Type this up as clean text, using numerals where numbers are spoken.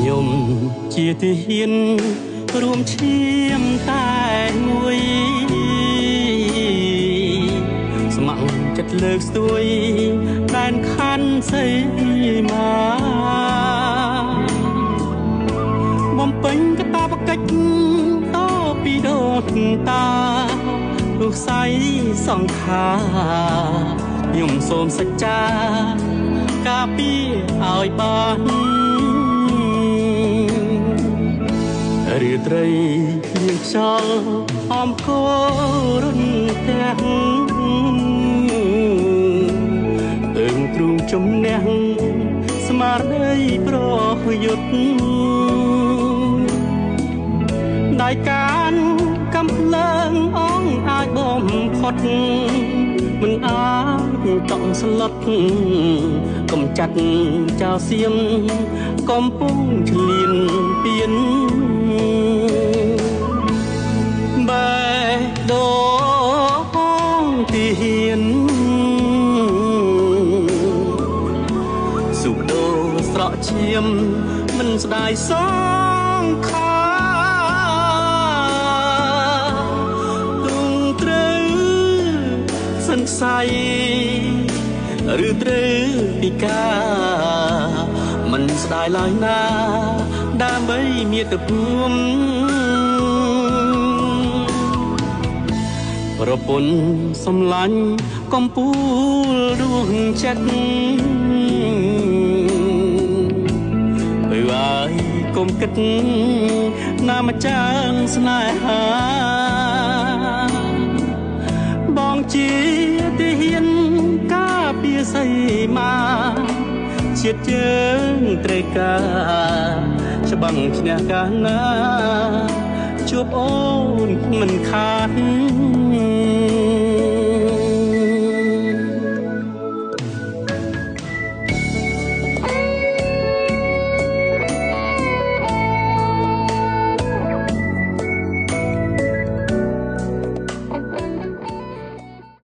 ខ្ញុំជាទាហានរួមឈាមតែមួយស្ម័គ្រចិត្តលើកស្ទួយដែនខណ្ឌសីមាបំពេញកាតព្វកិច្ចតពីដូនតាព្រោះស័យសង្ខារខ្ញុំសូមសច្ចាការពារឲ្យបានរាត្រីមានខ្យល់អមគោរុនទាំងអើងទ្រូងជំនះស្មារតីប្រយុទ្ធដៃកានកំភ្លើងអងអាចបំផុតមិនអាចតង់ស្លុតកំចាត់ចោលសៀមកំពុងឆ្លៀនពៀនបែដូងទីហ៊ានសុខដូរស្រក់ឈាមមិនស្ដាយសងខាទុំត្រូវសង្ស័យឬត្រូវពិការមិនស្ដាយឡើយណាដើម្បីមាតុភូមិប្រពន្ធសំឡាញ់កំពូលដួងចិត្តអើយកុំគិតណាម្ចាស់ស្នេហាបងជាទាហានការពារសីមាជាតិយើងត្រូវការច្បាំងឈ្នះកាលណាជួបអូនមិនខាន